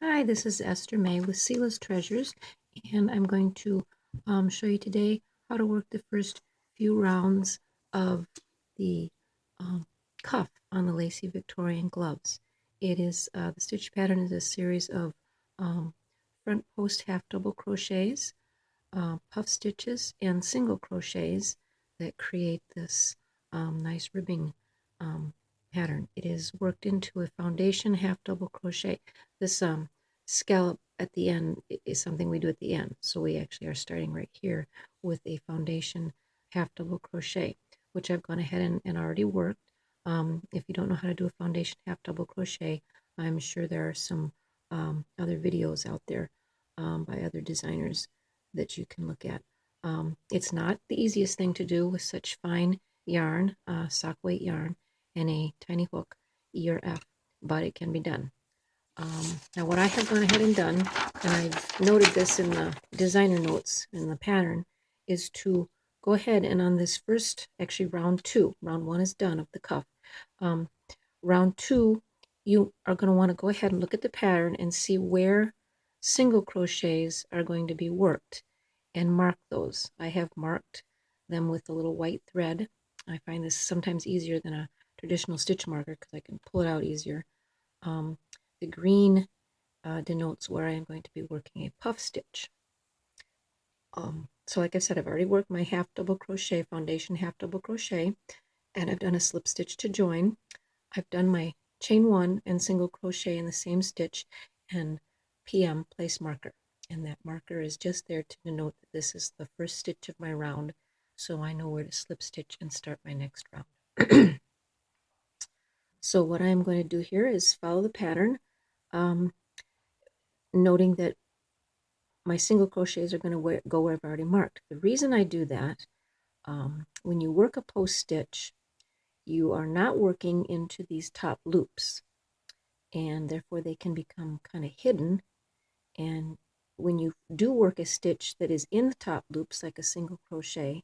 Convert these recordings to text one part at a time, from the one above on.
Hi, this is Esther May with Seala's Treasures, and I'm going to show you today how to work the first few rounds of the um, cuff on the Lacy Victorian gloves. It is the stitch pattern is a series of front post half double crochets, puff stitches, and single crochets that create this nice ribbing um, pattern. It is worked into a foundation half double crochet. This scallop at the end is something we do at the end. So we actually are starting right here with a foundation half double crochet, which I've gone ahead and already worked. If you don't know how to do a foundation half double crochet, I'm sure there are some other videos out there by other designers that you can look at. It's not the easiest thing to do with such fine yarn, sock weight yarn, and a tiny hook, E or F, but it can be done. Now what I have gone ahead and done, and I've noted this in the designer notes in the pattern, is to go ahead and on this first, actually round one is done of the cuff. Round two, you are going to want to go ahead and look at the pattern and see where single crochets are going to be worked and mark those. I have marked them with a little white thread. I find this sometimes easier than a traditional stitch marker because I can pull it out easier. The green denotes where I am going to be working a puff stitch. So like I said, I've already worked my half double crochet, foundation half double crochet, and I've done a slip stitch to join. I've done my chain one and single crochet in the same stitch and PM place marker. And that marker is just there to denote that this is the first stitch of my round, so I know where to slip stitch and start my next round. So what I'm going to do here is follow the pattern, noting that my single crochets are going to go where I've already marked. The reason I do that, when you work a post stitch, you are not working into these top loops, and therefore they can become kind of hidden. And when you do work a stitch that is in the top loops, like a single crochet,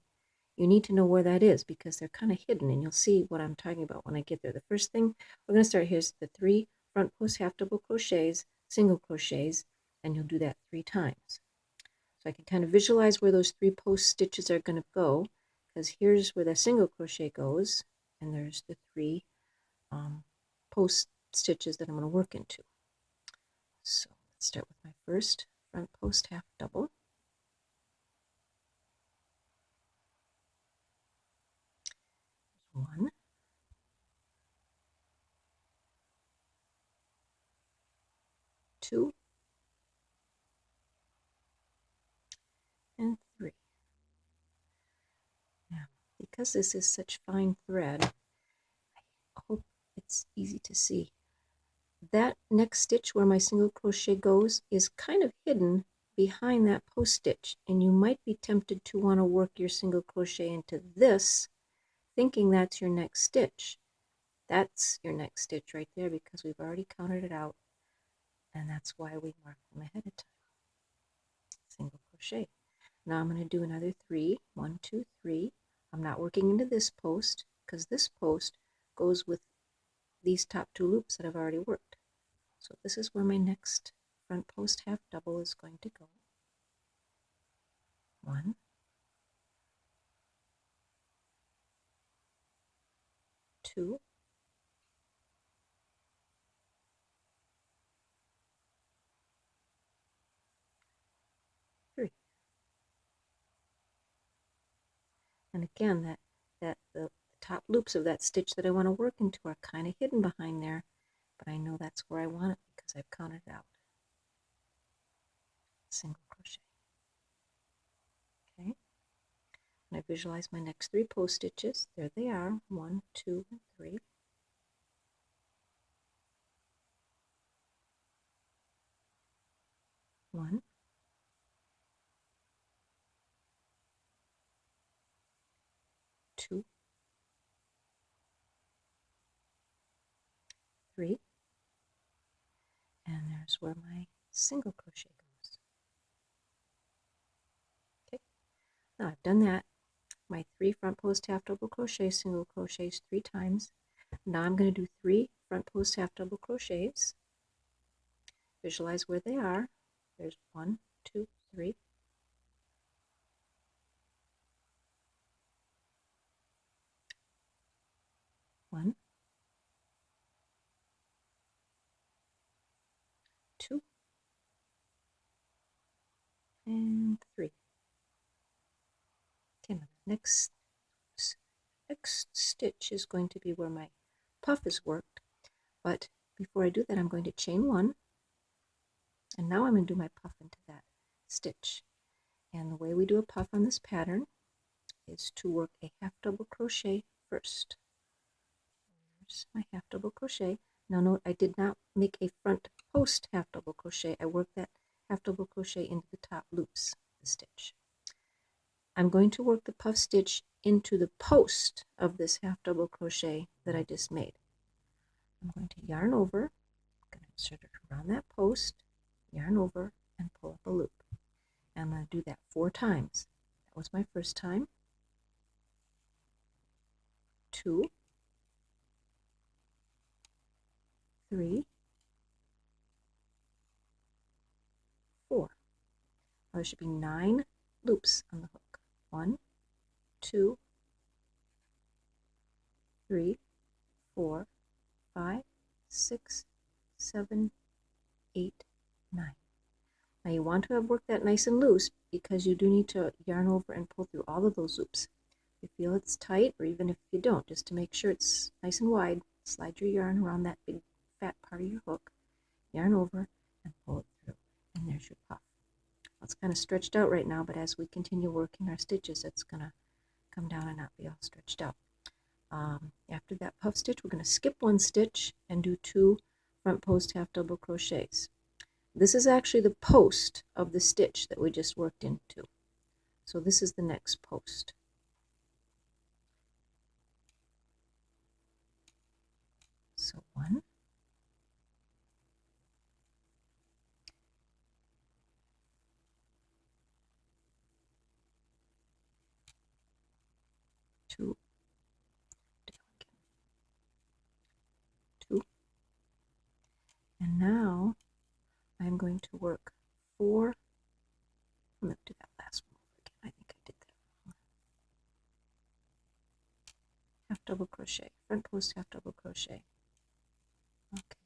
you need to know where that is because they're kind of hidden, and you'll see what I'm talking about when I get there. The first thing we're going to start here is the 3 front post half double crochets, single crochets, and you'll do that 3 times. So I can kind of visualize where those 3 post stitches are going to go, because here's where the single crochet goes, and there's the 3 post stitches that I'm going to work into. So let's start with my first front post half double. One, two, and 3. Now, because this is such fine thread, I hope it's easy to see. That next stitch where my single crochet goes is kind of hidden behind that post stitch, and you might be tempted to want to work your single crochet into this, thinking that's your next stitch. That's your next stitch right there because we've already counted it out, and that's why we mark them ahead of time. Single crochet. Now I'm going to do another 3. 1, 2, 3. I'm not working into this post because this post goes with these top 2 loops that I've already worked. So this is where my next front post half double is going to go. 1, 2, 3. And again, the top loops of that stitch that I want to work into are kind of hidden behind there, but I know that's where I want it because I've counted it out. Single crochet. Okay. And I visualize my next 3 post stitches. There they are, 1, 2, and 3. 1, 2, 3, and there's where my single crochet goes. Okay, now I've done that. My 3 front post half double crochet, single crochets 3 times. Now I'm going to do 3 front post half double crochets, Visualize where they are. There's 1, 2, 3. 1, 2, and 3. Okay, next stitch is going to be where my puff is worked, but before I do that, I'm going to chain 1, and now I'm going to do my puff into that stitch. And the way we do a puff on this pattern is to work a half double crochet first. Here's my half double crochet. Now note I did not make a front post half double crochet. I worked that half double crochet into the top loops of the stitch. I'm going to work the puff stitch into the post of this half double crochet that I just made. I'm going to yarn over, I'm going to insert it around that post, yarn over, and pull up a loop. And I'm going to do that 4 times. That was my first time. 2, 3, 4. Now there should be 9 loops on the hook. 1, 2, 3, 4, 5, 6, 7, 8, 9. Now you want to have worked that nice and loose because you do need to yarn over and pull through all of those loops. If you feel it's tight, or even if you don't, just to make sure it's nice and wide, slide your yarn around that big fat part of your hook, yarn over, and pull it through. And there's your puff. Well, it's kind of stretched out right now, but as we continue working our stitches, it's going to come down and not be all stretched out. After that puff stitch, we're going to skip 1 stitch and do 2 front post half double crochets. This is actually the post of the stitch that we just worked into. So this is the next post. So 1, 2, 2, and now I'm going to work 4. I'm going to do that last one again. I think I did that. Half double crochet, front post half double crochet. Okay,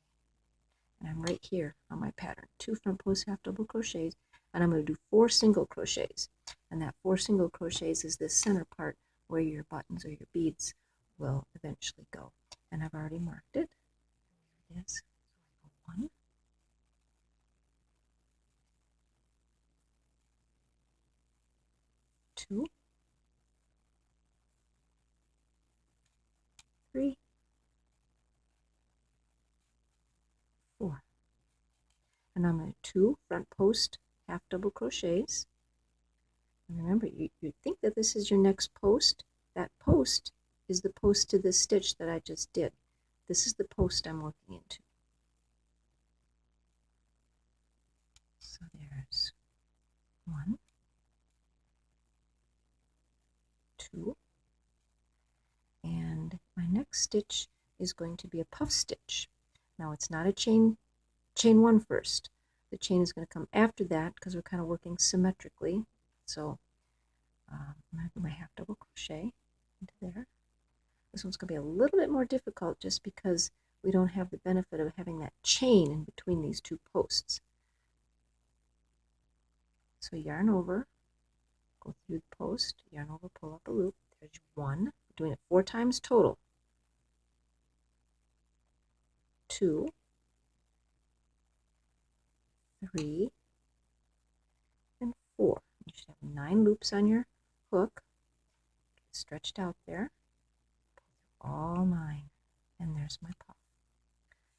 and I'm right here on my pattern. 2 front post half double crochets, and I'm going to do 4 single crochets. And that 4 single crochets is this center part where your buttons or your beads will eventually go. And I've already marked it. There it is. So I go 1, 2, 3, 4. And I'm going to 2 front post half double crochets. And remember, you think that this is your next post. That post is the post to this stitch that I just did. This is the post I'm working into. So there's 1, 2, and my next stitch is going to be a puff stitch. Now it's not a chain 1 first. The chain is going to come after that because we're kind of working symmetrically. So I'm going to do my half double crochet into there. This one's going to be a little bit more difficult just because we don't have the benefit of having that chain in between these 2 posts. So yarn over, go through the post, yarn over, pull up a loop. There's 1. We're doing it 4 times total. 2, 3, and 4. You should have 9 loops on your hook. Get stretched out there. All 9. And there's my puff.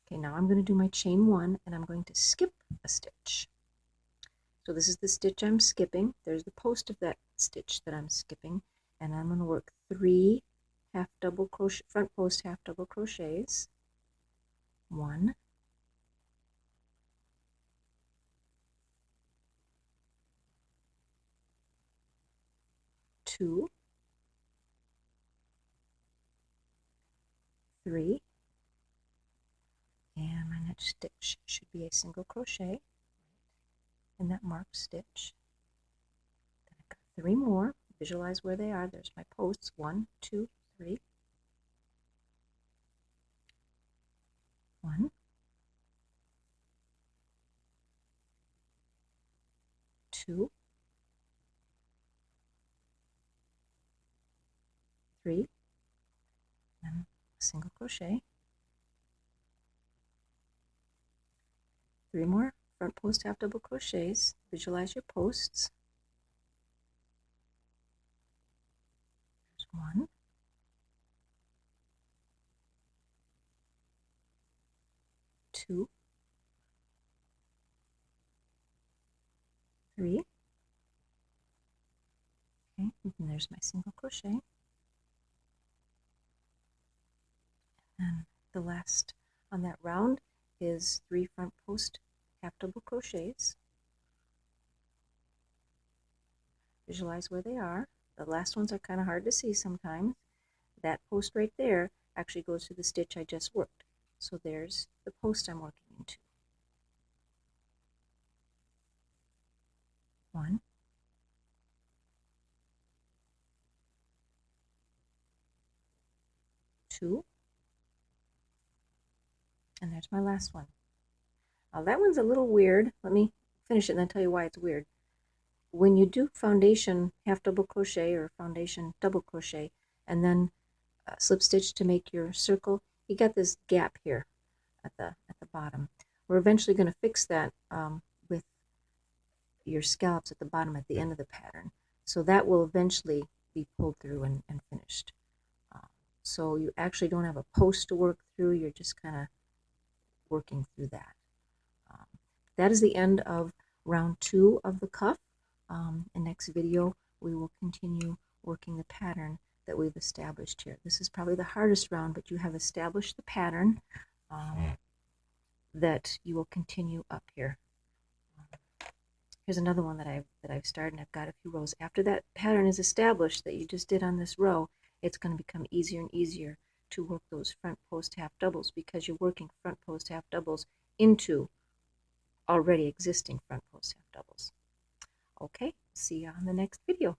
Okay, now I'm going to do my chain 1, and I'm going to skip a stitch. So this is the stitch I'm skipping. There's the post of that stitch that I'm skipping, and I'm going to work 3 half double crochet, front post half double crochets. 1, 2, 3, and my that stitch should be a single crochet in that marked stitch. Then I've got 3 more. Visualize where they are. There's my posts. 1, 2, 3. 1, 2, 3, and a single crochet. 3 more front post half double crochets. Visualize your posts. There's 1, 2, 3. Okay, and there's my single crochet. And the last on that round is 3 front post half double crochets. Visualize where they are. The last ones are kind of hard to see sometimes. That post right there actually goes to the stitch I just worked. So there's the post I'm working into. 1, 2, and there's my last one. Now that one's a little weird. Let me finish it and then tell you why it's weird. When you do foundation half double crochet or foundation double crochet and then slip stitch to make your circle, you got this gap here at the bottom. We're eventually going to fix that with your scallops at the bottom at the end of the pattern. So that will eventually be pulled through and finished. So you actually don't have a post to work through, you're just kind of working through that. That is the end of round 2 of the cuff. In next video, we will continue working the pattern that we've established here. This is probably the hardest round, but you have established the pattern that you will continue up here. Here's another one that I've started, and I've got a few rows. After that pattern is established that you just did on this row, it's going to become easier and easier to work those front post half doubles because you're working front post half doubles into already existing front post half doubles. Okay, see you on the next video.